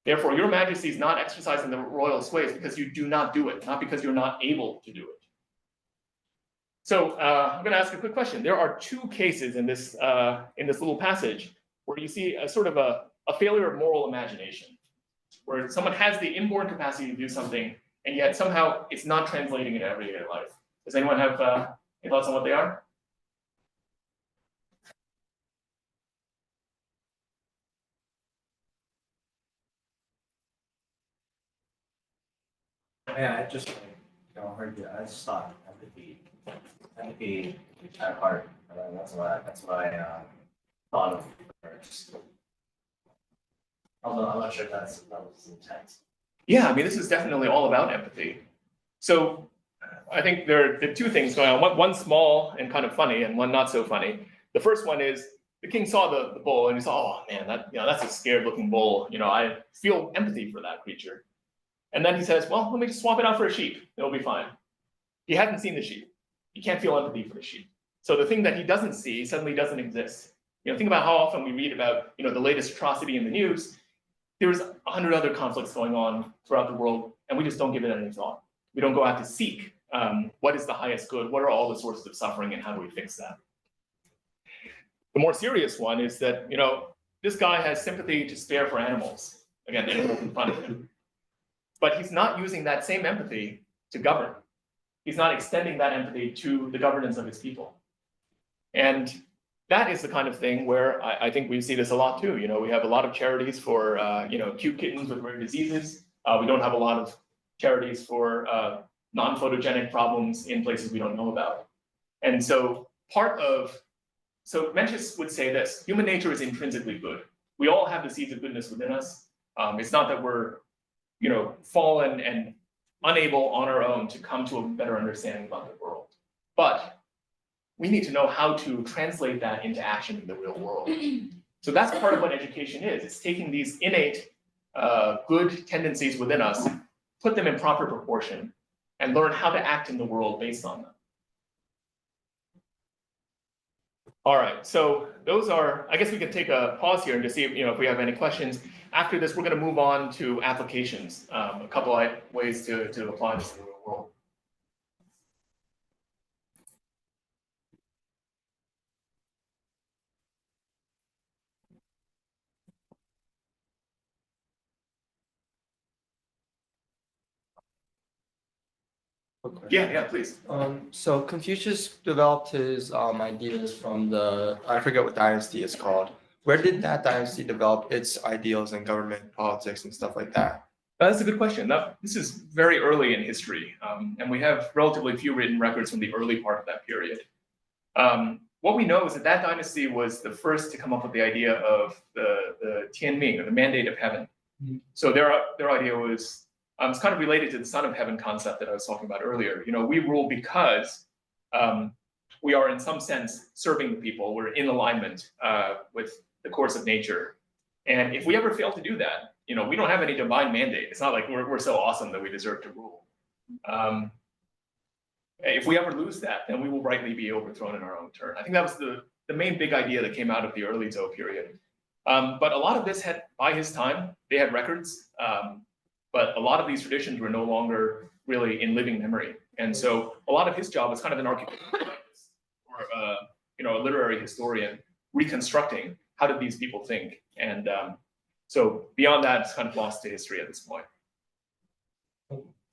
Therefore, your majesty is not exercising the royal sways because you do not do it, not because you're not able to do it. So I'm going to ask a quick question. There are two cases in this little passage where you see a sort of a failure of moral imagination, where someone has the inborn capacity to do something, and yet somehow it's not translating into everyday life. Does anyone have any thoughts on what they are? Yeah, I just heard you. I just thought empathy at heart. That's what I thought of first. Although I'm not sure if that was intent. Yeah, I mean, this is definitely all about empathy. So I think there are two things going on. One small and kind of funny, and one not so funny. The first one is the king saw the bull and he saw, oh man, that's a scared-looking bull. I feel empathy for that creature. And then he says, well, let me just swap it out for a sheep. It'll be fine. He hadn't seen the sheep. He can't feel empathy for the sheep. So the thing that he doesn't see suddenly doesn't exist. Think about how often we read about, the latest atrocity in the news. There's 100 other conflicts going on throughout the world, and we just don't give it any thought. We don't go out to seek what is the highest good, what are all the sources of suffering, and how do we fix that? The more serious one is that, this guy has sympathy to spare for animals. Again, animals in front of him. But he's not using that same empathy to govern. He's not extending that empathy to the governance of his people. And that is the kind of thing where I think we see this a lot too. We have a lot of charities for, cute kittens with rare diseases. We don't have a lot of charities for non-photogenic problems in places we don't know about. And so Mencius would say this, human nature is intrinsically good. We all have the seeds of goodness within us. It's not that we're fallen and unable on our own to come to a better understanding about the world. But we need to know how to translate that into action in the real world. So that's part of what education is. It's taking these innate good tendencies within us, put them in proper proportion, and learn how to act in the world based on them. All right, so those are, I guess we can take a pause here and just see if we have any questions. After this, we're going to move on to applications, a couple of ways to apply this in the real world. Yeah, please. So Confucius developed his ideas from I forget what dynasty it's called. Where did that dynasty develop its ideals in government, politics, and stuff like that? That's a good question. This is very early in history, and we have relatively few written records from the early part of that period. What we know is that dynasty was the first to come up with the idea of the Tianming, or the mandate of heaven. Mm-hmm. So their idea was It's kind of related to the Son of Heaven concept that I was talking about earlier. We rule because we are in some sense serving the people. We're in alignment with the course of nature. And if we ever fail to do that, we don't have any divine mandate. It's not like we're so awesome that we deserve to rule. If we ever lose that, then we will rightly be overthrown in our own turn. I think that was the main big idea that came out of the early Zhou period. But a lot of this had, by his time, they had records, but a lot of these traditions were no longer really in living memory. And so a lot of his job was kind of an architect or a literary historian reconstructing how did these people think. And so beyond that, it's kind of lost to history at this point.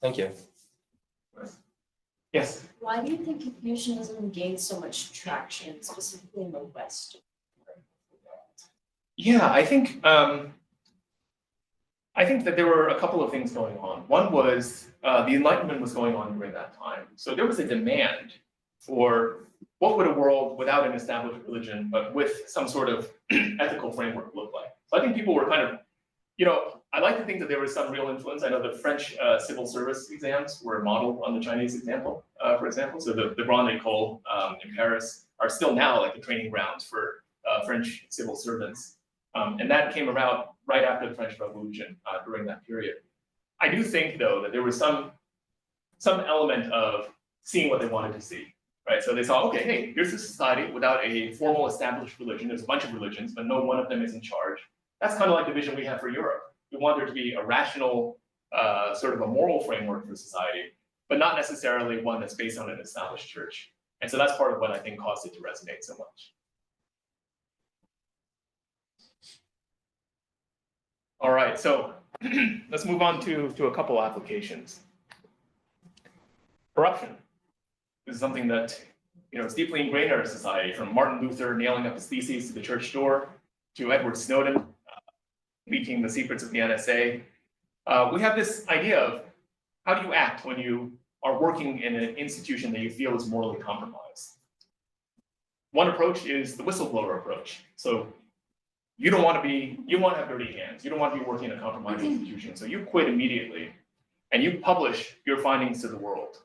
Thank you. Yes. Why do you think Confucianism gained so much traction, specifically in the West? Yeah, I think that there were a couple of things going on. One was the Enlightenment was going on during that time. So there was a demand for what would a world without an established religion, but with some sort of ethical framework look like. So I think people were kind of, I like to think that there was some real influence. I know the French civil service exams were modeled on the Chinese example, for example. So the Grande École in Paris are still now like the training grounds for French civil servants. And that came about right after the French Revolution during that period. I do think, though, that there was some element of seeing what they wanted to see, right? So they saw, okay, hey, here's a society without a formal established religion. There's a bunch of religions, but no one of them is in charge. That's kind of like the vision we have for Europe. We want there to be a rational, sort of a moral framework for society, but not necessarily one that's based on an established church. And so that's part of what I think caused it to resonate so much. All right, so let's move on to a couple applications. Corruption. This is something that is deeply ingrained in our society, from Martin Luther nailing up his theses to the church door, to Edward Snowden leaking the secrets of the NSA. We have this idea of how do you act when you are working in an institution that you feel is morally compromised. One approach is the whistleblower approach. So you don't want to have dirty hands. You don't want to be working in a compromised institution. So you quit immediately and you publish your findings to the world.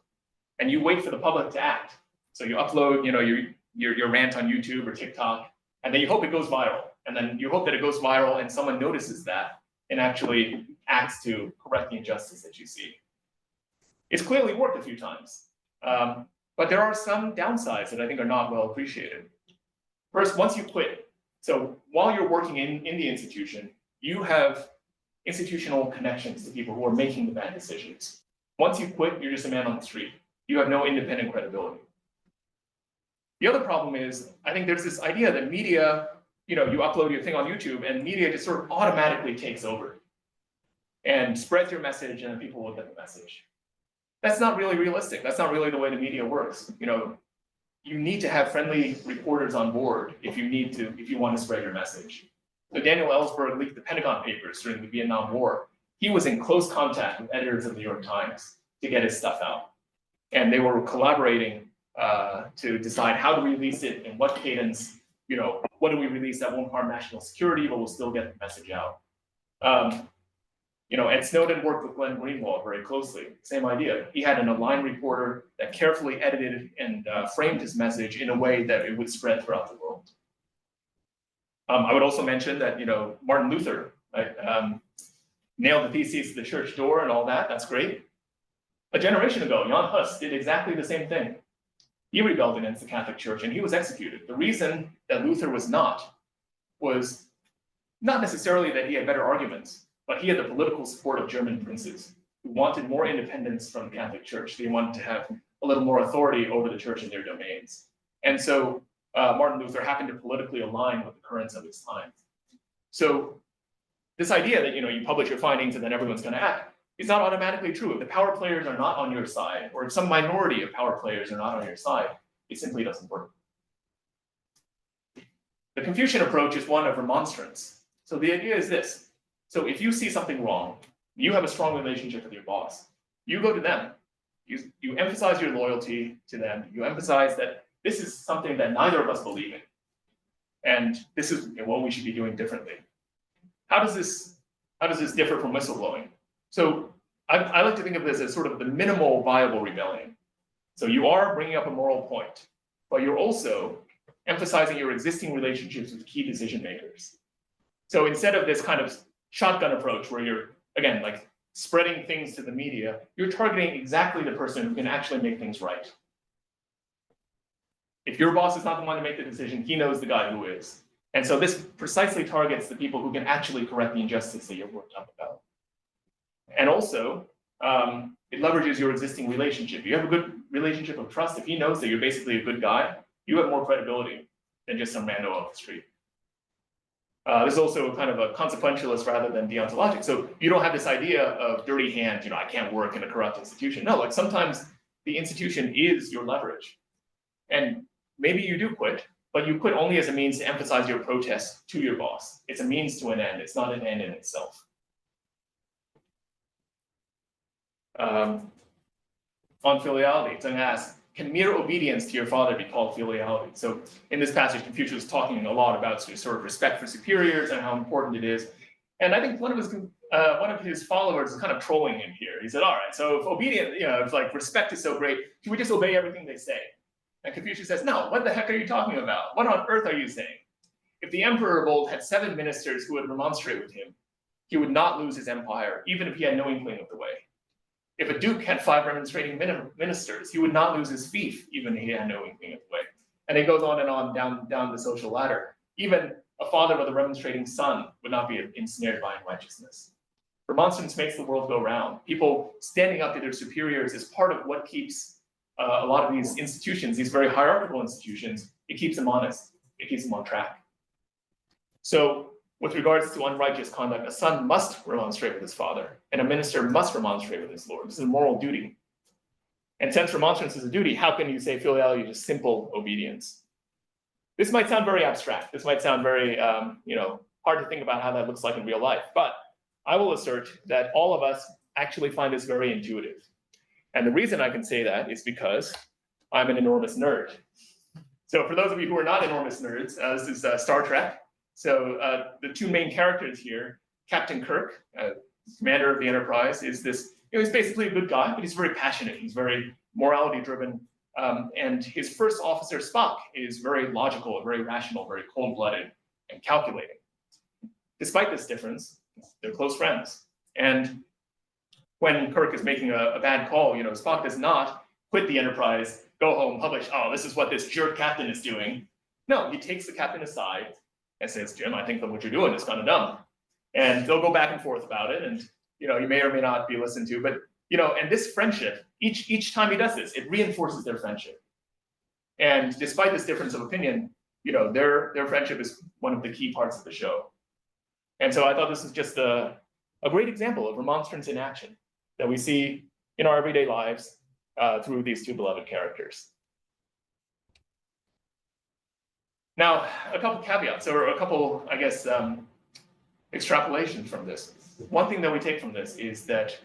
And you wait for the public to act. So you upload, your rant on YouTube or TikTok, and then you hope it goes viral. And then you hope that it goes viral and someone notices that and actually acts to correct the injustice that you see. It's clearly worked a few times, but there are some downsides that I think are not well appreciated. First, once you quit, so while you're working in the institution, you have institutional connections to people who are making the bad decisions. Once you quit, you're just a man on the street. You have no independent credibility. The other problem is, I think there's this idea that media, you upload your thing on YouTube and media just sort of automatically takes over and spreads your message and then people will get the message. That's not really realistic. That's not really the way the media works. You need to have friendly reporters on board if you want to spread your message. So Daniel Ellsberg leaked the Pentagon Papers during the Vietnam War. He was in close contact with editors of the New York Times to get his stuff out. And they were collaborating to decide how to release it, in what cadence, what do we release that won't harm national security, but will still get the message out. Ed Snowden worked with Glenn Greenwald very closely. Same idea. He had an aligned reporter that carefully edited and framed his message in a way that it would spread throughout the world. I would also mention that, Martin Luther, right, nailed the theses to the church door and all that. That's great. A generation ago, Jan Hus did exactly the same thing. He rebelled against the Catholic Church and he was executed. The reason that Luther was not necessarily that he had better arguments, but he had the political support of German princes who wanted more independence from the Catholic Church. They wanted to have a little more authority over the church and their domains. And so Martin Luther happened to politically align with the currents of his time. So this idea that you publish your findings and then everyone's going to act is not automatically true. If the power players are not on your side, or if some minority of power players are not on your side, it simply doesn't work. The Confucian approach is one of remonstrance. So the idea is this. So if you see something wrong, you have a strong relationship with your boss, you go to them. You emphasize your loyalty to them. You emphasize that this is something that neither of us believe in. And this is what we should be doing differently. How does this differ from whistleblowing? So I like to think of this as sort of the minimal viable rebellion. So you are bringing up a moral point, but you're also emphasizing your existing relationships with key decision makers. So instead of this kind of shotgun approach where you're, again, like spreading things to the media, you're targeting exactly the person who can actually make things right. If your boss is not the one to make the decision, he knows the guy who is. And so this precisely targets the people who can actually correct the injustice that you're worked up about. And also, it leverages your existing relationship. If you have a good relationship of trust, if he knows that you're basically a good guy, you have more credibility than just some rando off the street. This is also kind of a consequentialist rather than deontologic. So you don't have this idea of dirty hands, I can't work in a corrupt institution. No, like sometimes the institution is your leverage. And maybe you do quit, but you quit only as a means to emphasize your protest to your boss. It's a means to an end. It's not an end in itself. On filiality, Zheng asks, can mere obedience to your father be called filiality? So in this passage, Confucius is talking a lot about sort of respect for superiors and how important it is. And I think one of his followers is kind of trolling him here. He said, all right, so if obedience, if like respect is so great, can we just obey everything they say? And Confucius says, no, what the heck are you talking about? What on earth are you saying? If the emperor of old had 7 ministers who would remonstrate with him, he would not lose his empire, even if he had no inkling of the way. If a duke had 5 remonstrating ministers, he would not lose his fief, even if he had no inkling of the way. And it goes on and on down the social ladder. Even a father with a remonstrating son would not be ensnared by unrighteousness. Remonstrance makes the world go round. People standing up to their superiors is part of what keeps a lot of these institutions, these very hierarchical institutions, it keeps them honest. It keeps them on track. So with regards to unrighteous conduct, a son must remonstrate with his father, and a minister must remonstrate with his lord. This is a moral duty. And since remonstrance is a duty, how can you say filiality is just simple obedience? This might sound very abstract. This might sound very, hard to think about how that looks like in real life. But I will assert that all of us actually find this very intuitive. And the reason I can say that is because I'm an enormous nerd. So for those of you who are not enormous nerds, this is Star Trek. So the 2 main characters here, Captain Kirk, commander of the Enterprise, is this, he's basically a good guy, but he's very passionate. He's very morality driven. And his first officer, Spock, is very logical, very rational, very cold-blooded and calculating. Despite this difference, they're close friends. And when Kirk is making a bad call, Spock does not quit the Enterprise, go home, publish, oh, this is what this jerk captain is doing. No, he takes the captain aside and says, Jim, I think that what you're doing is kind of dumb. And they'll go back and forth about it. And, you may or may not be listened to, but, and this friendship, each time he does this, it reinforces their friendship. And despite this difference of opinion, their friendship is one of the key parts of the show. And so I thought this is just a great example of remonstrance in action that we see in our everyday lives through these 2 beloved characters. Now, a couple caveats, or a couple, I guess, extrapolations from this. One thing that we take from this is that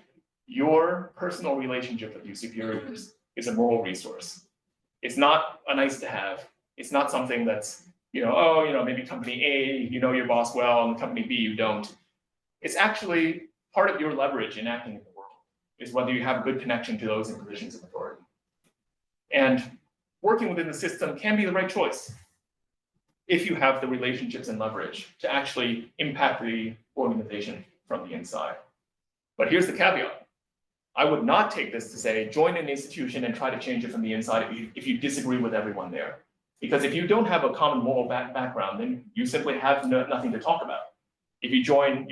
your personal relationship with your superiors is a moral resource. It's not a nice to have. It's not something that's, maybe company A, you know your boss well, and company B, you don't. It's actually part of your leverage in acting in the world, is whether you have a good connection to those in positions of authority. And working within the system can be the right choice if you have the relationships and leverage to actually impact the organization from the inside. But here's the caveat. I would not take this to say, join an institution and try to change it from the inside if you disagree with everyone there. Because if you don't have a common moral background, then you simply have nothing to talk about. If you join,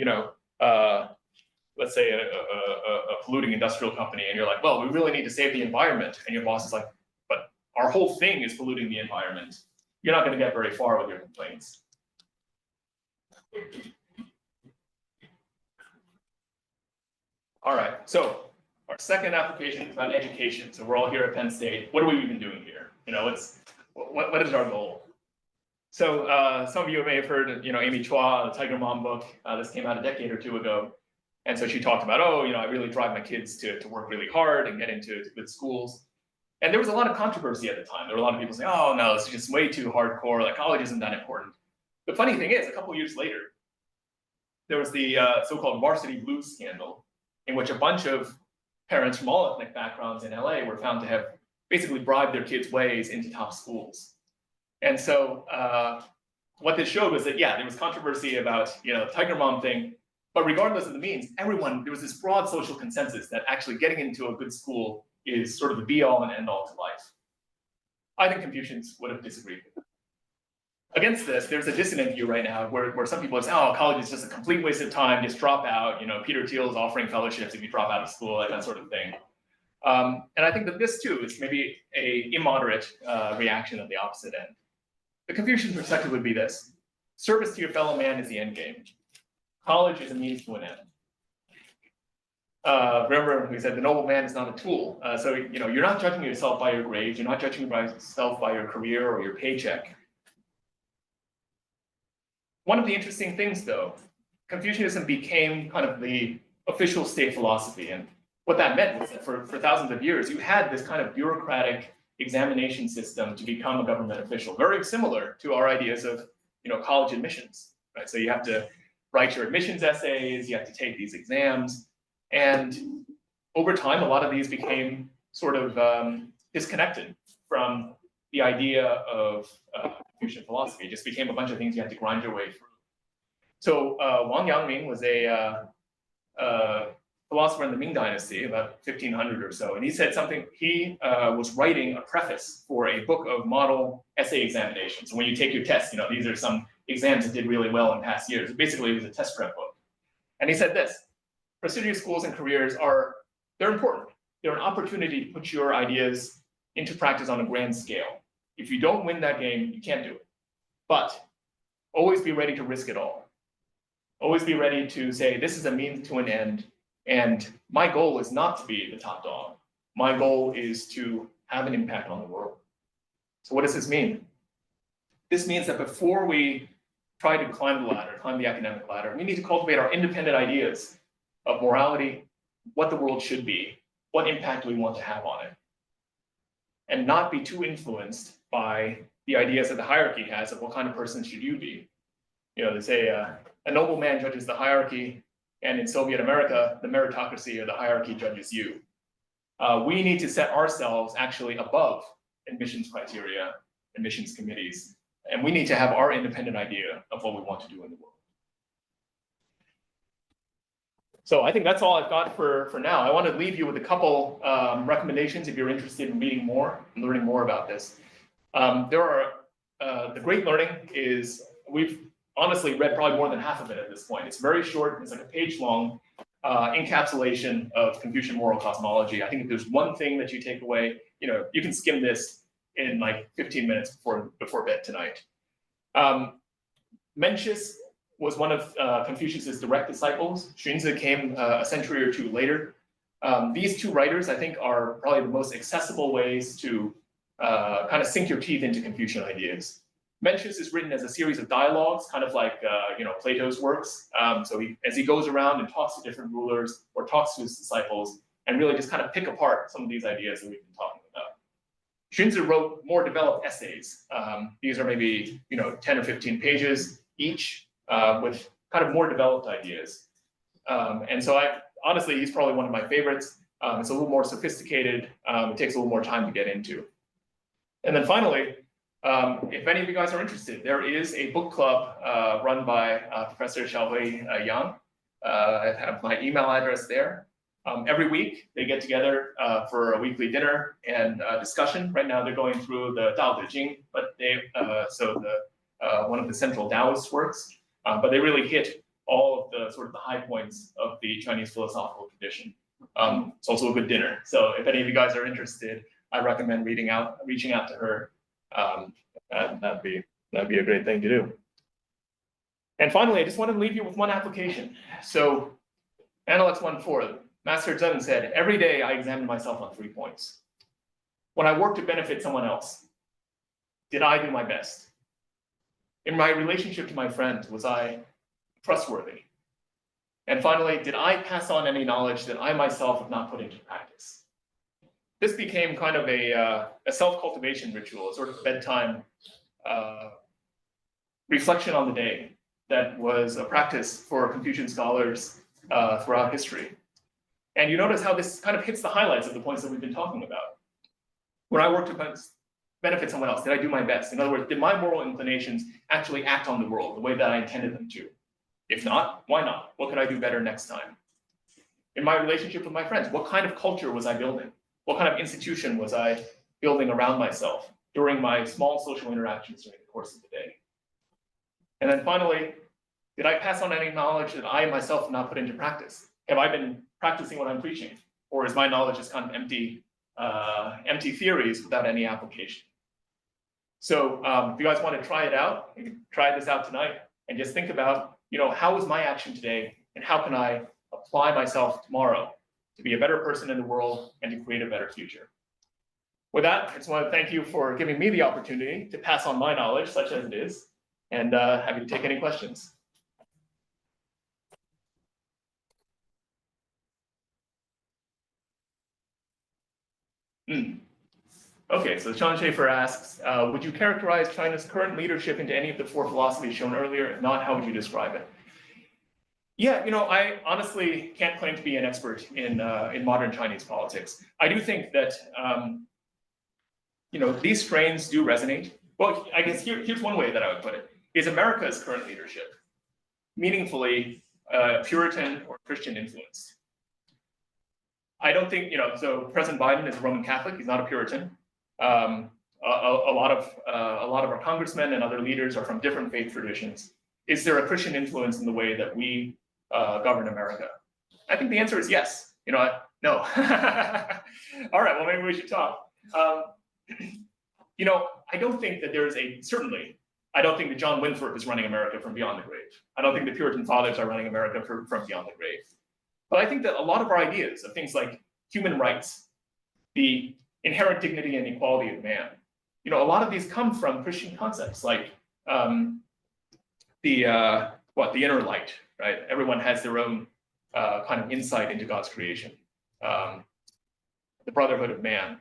let's say a polluting industrial company and you're like, well, we really need to save the environment. And your boss is like, but our whole thing is polluting the environment. You're not going to get very far with your complaints. All right, so our second application is about education. So we're all here at Penn State. What are we even doing here? What is our goal? So some of you may have heard, Amy Chua, the Tiger Mom book. This came out a decade or 2 ago. And so she talked about, I really drive my kids to work really hard and get into good schools. And there was a lot of controversy at the time. There were a lot of people saying, oh, no, this is just way too hardcore. Like, college isn't that important. The funny thing is, a couple years later, there was the so-called varsity blues scandal. in which a bunch of parents from all ethnic backgrounds in LA were found to have basically bribed their kids' ways into top schools. And so what this showed was that, yeah, there was controversy about, the Tiger Mom thing, but regardless of the means, there was this broad social consensus that actually getting into a good school is sort of the be all and end all to life. I think Confucians would have disagreed with that. Against this, there's a dissonant view right now where some people say, oh, college is just a complete waste of time, just drop out. Peter Thiel is offering fellowships if you drop out of school, like that sort of thing. And I think that this too is maybe a immoderate reaction at the opposite end. The Confucian perspective would be this: service to your fellow man is the end game. College is a means to an end. Remember, we said the noble man is not a tool. So you're not judging yourself by your grades. You're not judging yourself by your career or your paycheck. One of the interesting things, though, Confucianism became kind of the official state philosophy, and what that meant was that for thousands of years, you had this kind of bureaucratic examination system to become a government official, very similar to our ideas of college admissions, right? So you have to write your admissions essays, you have to take these exams, and over time, a lot of these became sort of disconnected from the idea of Confucian philosophy. It just became a bunch of things you had to grind your way through. So Wang Yangming was a philosopher in the Ming Dynasty, about 1500 or so, and he said something. He was writing a preface for a book of model essay examinations. So when you take your test, these are some exams that did really well in past years. Basically, it was a test prep book. And he said this: prestigious schools and careers they're important. They're an opportunity to put your ideas into practice on a grand scale. If you don't win that game, you can't do it. But always be ready to risk it all. Always be ready to say, this is a means to an end, and my goal is not to be the top dog. My goal is to have an impact on the world. So what does this mean? This means that before we try to climb the academic ladder, we need to cultivate our independent ideas of morality, what the world should be, what impact we want to have on it, and not be too influenced by the ideas that the hierarchy has of what kind of person should you be. They say a noble man judges the hierarchy, and in Soviet America, the meritocracy or the hierarchy judges you. We need to set ourselves actually above admissions criteria, admissions committees, and we need to have our independent idea of what we want to do in the world. So I think that's all I've got for now. I want to leave you with a couple recommendations if you're interested in reading more and learning more about this. The Great Learning is, we've honestly read probably more than half of it at this point. It's very short, it's like a page long encapsulation of Confucian moral cosmology. I think if there's one thing that you take away, you can skim this in like 15 minutes before bed tonight. Mencius was one of Confucius's direct disciples. Xunzi came a century or two later. These two writers, I think, are probably the most accessible ways to kind of sink your teeth into Confucian ideas. Mencius is written as a series of dialogues, kind of like Plato's works. So as he goes around and talks to different rulers or talks to his disciples, and really just kind of pick apart some of these ideas that we've been talking about. Xunzi wrote more developed essays. These are maybe 10 or 15 pages each, with kind of more developed ideas. And so honestly, he's probably one of my favorites. It's a little more sophisticated. It takes a little more time to get into. And then finally, if any of you guys are interested, there is a book club run by Professor Xiaohui Yang. I have my email address there. Every week, they get together for a weekly dinner and discussion. Right now, they're going through the Tao Te Ching, but one of the central Taoist works. But they really hit all of the sort of the high points of the Chinese philosophical tradition. It's also a good dinner. So if any of you guys are interested, I recommend reaching out to her. That'd be a great thing to do. And finally, I just want to leave you with one application. So Analects 1.4, Master Zheng said, every day I examine myself on 3 points. When I work to benefit someone else, did I do my best? In my relationship to my friends, was I trustworthy? And finally, did I pass on any knowledge that I myself have not put into practice? This became kind of a self-cultivation ritual, a sort of bedtime reflection on the day that was a practice for Confucian scholars throughout history. And you notice how this kind of hits the highlights of the points that we've been talking about. When I work to benefit someone else, did I do my best? In other words, did my moral inclinations actually act on the world the way that I intended them to? If not, why not? What could I do better next time? In my relationship with my friends, what kind of culture was I building? What kind of institution was I building around myself during my small social interactions during the course of the day? And then finally, did I pass on any knowledge that I myself have not put into practice? Have I been practicing what I'm preaching? Or is my knowledge just kind of empty theories without any application? So if you guys want to try it out, you can try this out tonight and just think about, how was my action today and how can I apply myself tomorrow to be a better person in the world and to create a better future? With that, I just want to thank you for giving me the opportunity to pass on my knowledge, such as it is, and happy to take any questions. Okay, so Sean Schaefer asks, would you characterize China's current leadership into any of the four philosophies shown earlier? If not, how would you describe it? Yeah, I honestly can't claim to be an expert in modern Chinese politics. I do think that these strains do resonate. Well, I guess here's one way that I would put it: is America's current leadership meaningfully Puritan or Christian influenced? I don't think, so President Biden is a Roman Catholic, he's not a Puritan. A lot of our congressmen and other leaders are from different faith traditions. Is there a Christian influence in the way that we govern America? I think the answer is yes. No. All right, well, maybe we should talk. I don't think that there is I don't think that John Winthrop is running America from beyond the grave. I don't think the Puritan fathers are running America from beyond the grave. But I think that a lot of our ideas of things like human rights, the inherent dignity and equality of man, a lot of these come from Christian concepts like the inner light, right? Everyone has their own kind of insight into God's creation, the brotherhood of man.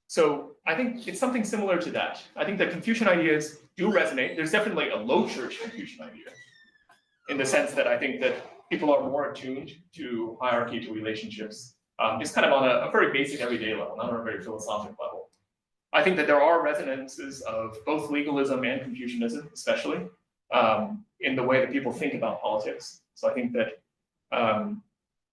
So I think it's something similar to that. I think that Confucian ideas do resonate. There's definitely a low church Confucian idea, in the sense that I think that people are more attuned to hierarchy, to relationships, just kind of on a very basic everyday level, not on a very philosophic level. I think that there are resonances of both legalism and Confucianism, especially in the way that people think about politics. So I think that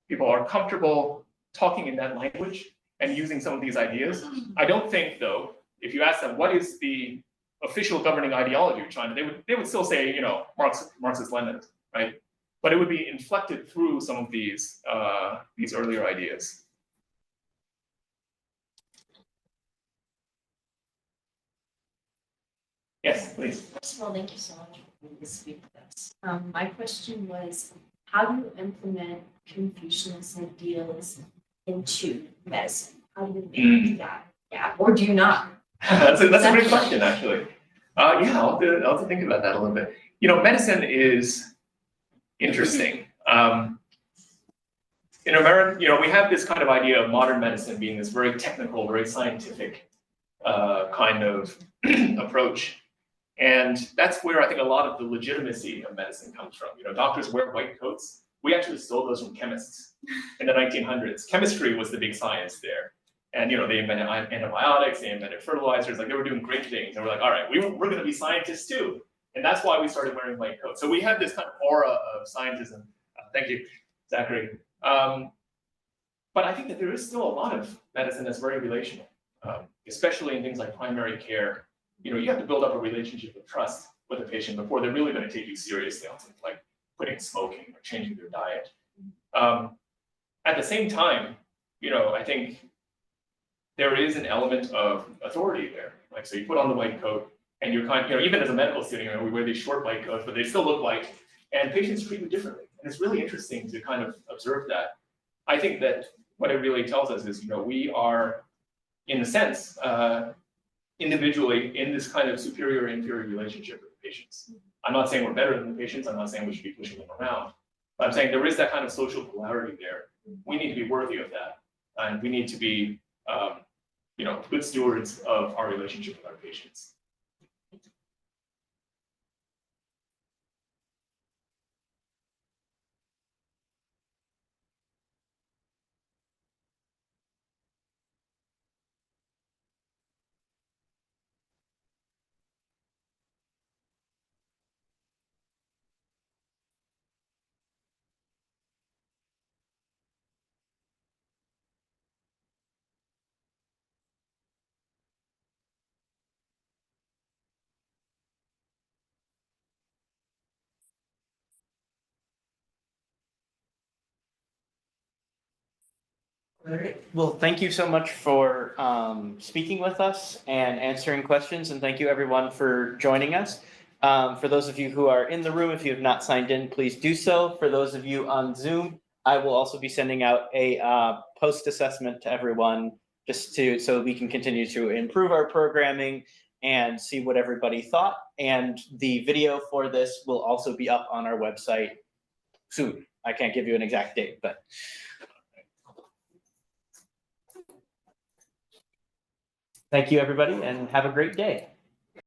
people are comfortable talking in that language and using some of these ideas. I don't think, though, if you ask them what is the official governing ideology of China, they would still say, Marxist Lenin, right? But it would be inflected through some of these earlier ideas. Yes, please. First of all, thank you so much for being to speak with us. My question was, how do you implement Confucianist ideals into medicine? How do you do that? Yeah, or do you not? That's a great question, actually. I'll have to think about that a little bit. Medicine is interesting. In America, we have this kind of idea of modern medicine being this very technical, very scientific kind of approach. And that's where I think a lot of the legitimacy of medicine comes from. Doctors wear white coats. We actually stole those from chemists in the 1900s. Chemistry was the big science there. And they invented antibiotics, they invented fertilizers, like they were doing great things. And we're like, all right, we're going to be scientists too. And that's why we started wearing white coats. So we have this kind of aura of scientism. Thank you, Zachary. But I think that there is still a lot of medicine that's very relational, especially in things like primary care. You have to build up a relationship of trust with a patient before they're really going to take you seriously on things like quitting smoking or changing their diet. At the same time, I think there is an element of authority there. Like, so you put on the white coat, and you're even as a medical student, we wear these short white coats, but they still look white, and patients treat you differently. And it's really interesting to kind of observe that. I think that what it really tells us is, we are, in a sense, individually in this kind of superior inferior relationship with the patients. I'm not saying we're better than the patients. I'm not saying we should be pushing them around. But I'm saying there is that kind of social polarity there. We need to be worthy of that, and we need to be, good stewards of our relationship with our patients. All right. Well, thank you so much for speaking with us and answering questions, and thank you everyone for joining us. For those of you who are in the room, if you have not signed in, please do so. For those of you on Zoom, I will also be sending out a post assessment to everyone so we can continue to improve our programming and see what everybody thought. And the video for this will also be up on our website soon. I can't give you an exact date, but. Thank you, everybody, and have a great day.